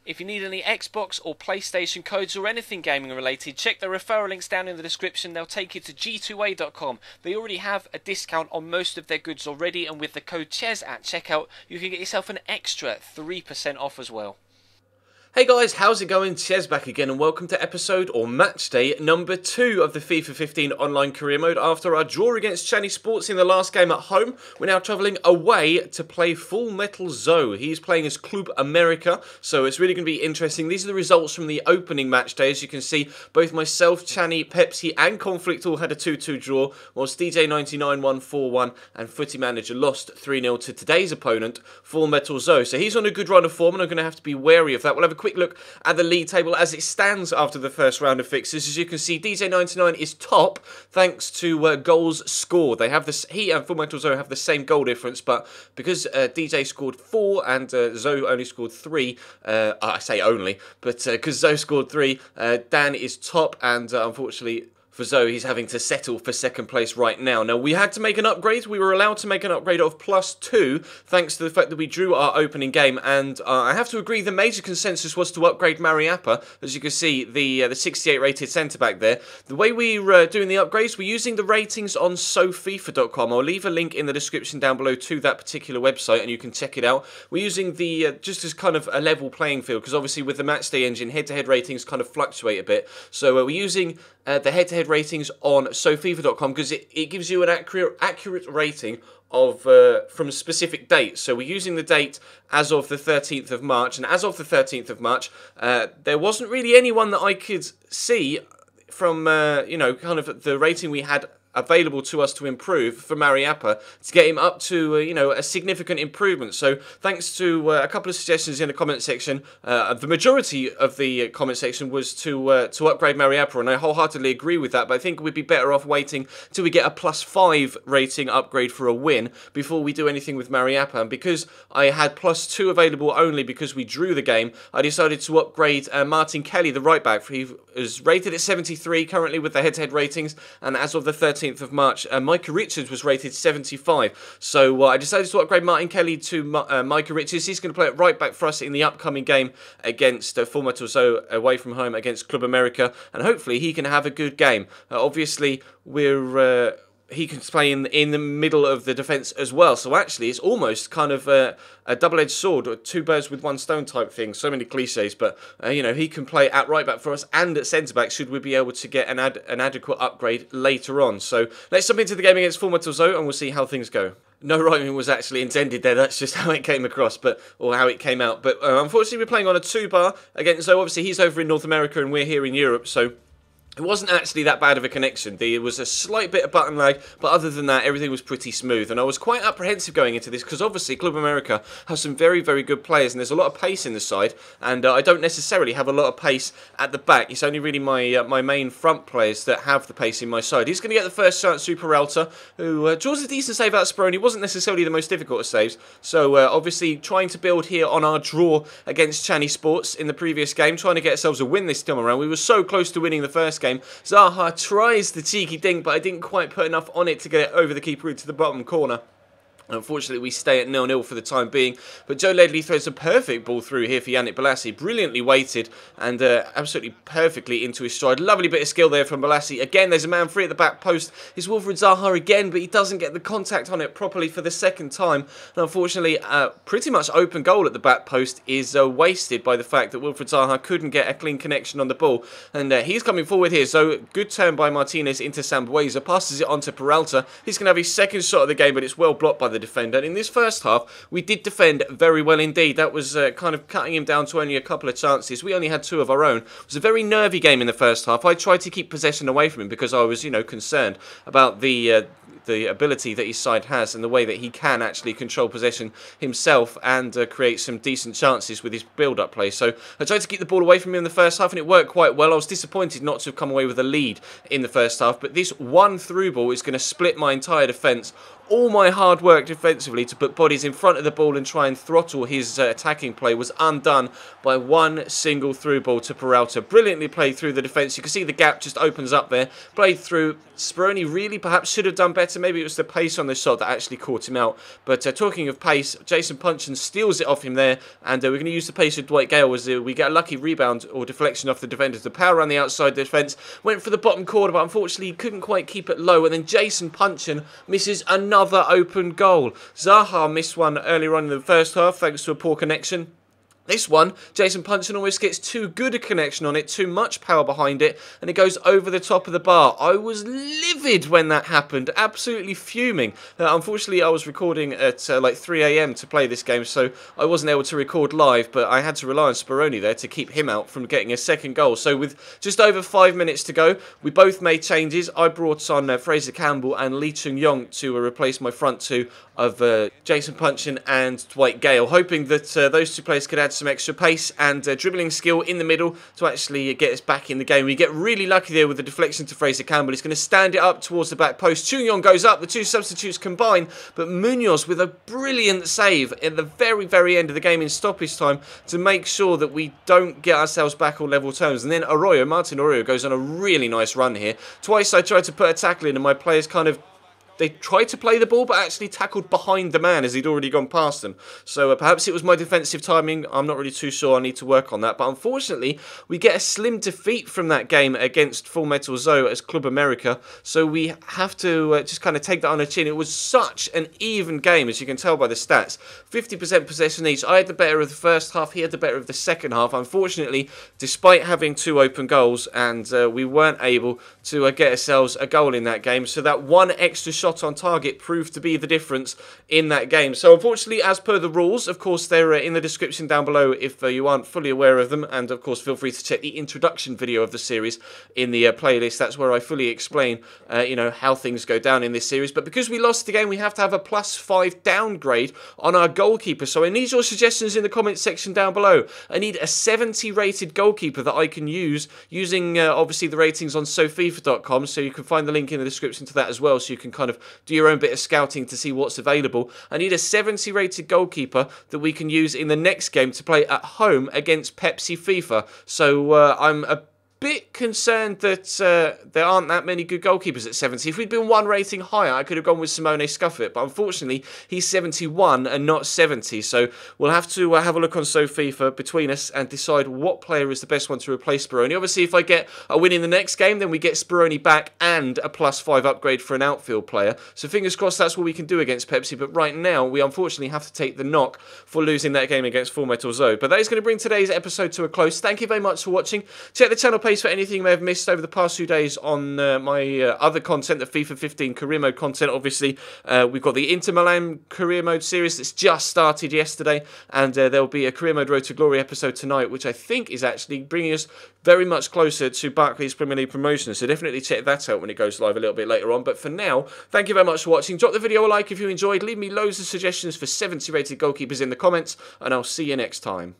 If you need any Xbox or PlayStation codes or anything gaming related, check the referral links down in the description. They'll take you to g2a.com. They already have a discount on most of their goods already, and with the code CHES at checkout, you can get yourself an extra 3% off as well. Hey guys, how's it going? Ches back again and welcome to episode or match day number 2 of the FIFA 15 online career mode. After our draw against Channy Sports in the last game at home, we're now travelling away to play FULLMETALZO. He's playing as Club America, so it's really going to be interesting. These are the results from the opening match day. As you can see, both myself, Channy, Pepsi and Conflict all had a 2-2 draw, whilst DJ99 won 4-1 and Footy Manager lost 3-0 to today's opponent, FULLMETALZO. So he's on a good run of form and I'm going to have to be wary of that. We'll have a quick look at the league table as it stands after the first round of fixes. As you can see, DJ99 is top thanks to goals scored. They have this. He and FULLMETALZO have the same goal difference, but because DJ scored 4 and Zoe only scored 3, I say only, but because Zoe scored 3, Dan is top, and unfortunately for Zoe, he's having to settle for second place right now. Now, we had to make an upgrade. We were allowed to make an upgrade of +2, thanks to the fact that we drew our opening game. And I have to agree, the major consensus was to upgrade Mariappa. As you can see, the 68 rated centre-back there. The way we're doing the upgrades, we're using the ratings on SoFIFA.com. I'll leave a link in the description down below to that particular website, and you can check it out. We're using the, just as kind of a level playing field, because obviously with the Matchday engine, head-to-head ratings kind of fluctuate a bit. So we're using the head-to-head ratings on SoFIFA.com because it gives you an accurate rating of from specific dates. So we're using the date as of the 13th of March, and as of the 13th of March, there wasn't really anyone that I could see from you know, kind of the rating we had available to us to improve for Mariappa to get him up to you know, a significant improvement. So thanks to a couple of suggestions in the comment section, the majority of the comment section was to upgrade Mariappa, and I wholeheartedly agree with that. But I think we'd be better off waiting till we get a +5 rating upgrade for a win before we do anything with Mariappa. And because I had +2 available only because we drew the game, I decided to upgrade Martin Kelly, the right back. He is rated at 73 currently with the head-to-head ratings, and as of the 13th of March, Micah Richards was rated 75. So I decided to upgrade Martin Kelly to Micah Richards. He's going to play at right back for us in the upcoming game against FULLMETALZO away from home against Club America, and hopefully he can have a good game. Obviously, he can play in the middle of the defence as well. So actually, it's almost kind of a double-edged sword, or two birds with one stone type thing. So many cliches, but you know, he can play at right back for us and at centre back should we be able to get an adequate upgrade later on. So let's jump into the game against FULLMETALZO and we'll see how things go. No rhyming was actually intended there, that's just how it came across, or how it came out. But unfortunately, we're playing on a 2-bar against Zoe. Obviously, he's over in North America and we're here in Europe, so it wasn't actually that bad of a connection. There was a slight bit of button lag, but other than that, everything was pretty smooth. And I was quite apprehensive going into this because obviously Club America has some very, very good players, and there's a lot of pace in the side. And I don't necessarily have a lot of pace at the back. It's only really my main front players that have the pace in my side. He's going to get the first chance through Peralta, who draws a decent save out of Speroni. Wasn't necessarily the most difficult of saves. So obviously trying to build here on our draw against Channy Sports in the previous game, trying to get ourselves a win this time around. We were so close to winning the first game. Zaha tries the cheeky dink, but I didn't quite put enough on it to get it over the keeper into the bottom corner. Unfortunately, we stay at 0-0 for the time being. But Joe Ledley throws a perfect ball through here for Yannick Bolasie. Brilliantly weighted and absolutely perfectly into his stride. Lovely bit of skill there from Bolasie. Again, there's a man free at the back post. It's Wilfried Zaha again, but he doesn't get the contact on it properly for the second time. And unfortunately, pretty much open goal at the back post is wasted by the fact that Wilfried Zaha couldn't get a clean connection on the ball. And he's coming forward here. So good turn by Martinez into Sambueza. Passes it on to Peralta. He's going to have his second shot of the game, but it's well blocked by the defender. And in this first half, we did defend very well indeed. That was kind of cutting him down to only a couple of chances. We only had 2 of our own. It was a very nervy game in the first half. I tried to keep possession away from him because I was, you know, concerned about the ability that his side has and the way that he can actually control possession himself and create some decent chances with his build-up play. So I tried to keep the ball away from him in the first half and it worked quite well. I was disappointed not to have come away with a lead in the first half, but this one through ball is going to split my entire defence all my hard work defensively to put bodies in front of the ball and try and throttle his attacking play was undone by one single through ball to Peralta. Brilliantly played through the defence. You can see the gap just opens up there. Played through. Speroni really perhaps should have done better. Maybe it was the pace on the shot that actually caught him out. But talking of pace, Jason Puncheon steals it off him there. And we're going to use the pace of Dwight Gale as we get a lucky rebound or deflection off the defender. The power around the outside defence. Went for the bottom corner, but unfortunately he couldn't quite keep it low. And then Jason Puncheon misses another open goal. Zaha missed one earlier on in the first half thanks to a poor connection. This one, Jason Puncheon almost gets too good a connection on it, too much power behind it, and it goes over the top of the bar. I was livid when that happened, absolutely fuming. Unfortunately, I was recording at like 3 AM to play this game, so I wasn't able to record live, but I had to rely on Speroni there to keep him out from getting a second goal. So with just over 5 minutes to go, we both made changes. I brought on Fraser Campbell and Lee Chung-yong to replace my front two of Jason Puncheon and Dwight Gale, hoping that those two players could add some extra pace and dribbling skill in the middle to actually get us back in the game. We get really lucky there with the deflection to Fraser Campbell. He's going to stand it up towards the back post. Chung-yong goes up. The two substitutes combine, but Munoz with a brilliant save at the very, very end of the game in stoppage time to make sure that we don't get ourselves back on level terms. And then Martin Arroyo goes on a really nice run here. Twice I tried to put a tackle in and my players they tried to play the ball, but actually tackled behind the man as he'd already gone past them. So perhaps it was my defensive timing. I'm not really too sure. I need to work on that. But unfortunately, we get a slim defeat from that game against FULLMETALZO as Club America. So we have to just kind of take that on the chin. It was such an even game, as you can tell by the stats. 50% possession each. I had the better of the first half. He had the better of the second half. Unfortunately, despite having two open goals, and we weren't able to get ourselves a goal in that game. So that one extra shot on target proved to be the difference in that game. So unfortunately, as per the rules, of course they're in the description down below if you aren't fully aware of them, and of course feel free to check the introduction video of the series in the playlist. That's where I fully explain how things go down in this series. But because we lost the game, we have to have a +5 downgrade on our goalkeeper. So I need your suggestions in the comments section down below. I need a 70 rated goalkeeper that I can use using obviously the ratings on SoFIFA.com, so you can find the link in the description to that as well, so you can kind of do your own bit of scouting to see what's available. I need a 70 rated goalkeeper that we can use in the next game to play at home against Pepsi FIFA. So I'm a bit concerned that there aren't that many good goalkeepers at 70. If we'd been one rating higher, I could have gone with Simone Scuffet, but unfortunately he's 71 and not 70, so we'll have to have a look on SoFIFA between us and decide what player is the best one to replace Speroni. Obviously, if I get a win in the next game, then we get Speroni back and a +5 upgrade for an outfield player, so fingers crossed that's what we can do against Pepsi. But right now, we unfortunately have to take the knock for losing that game against FULLMETALZO. But that is going to bring today's episode to a close. Thank you very much for watching. Check the channel page for anything you may have missed over the past few days on my other content, the FIFA 15 career mode content. Obviously, we've got the Inter Milan career mode series that's just started yesterday, and there'll be a career mode Road to Glory episode tonight, which I think is actually bringing us very much closer to Barclays Premier League promotion. So definitely check that out when it goes live a little bit later on. But for now, thank you very much for watching. Drop the video a like if you enjoyed. Leave me loads of suggestions for 70 rated goalkeepers in the comments, and I'll see you next time.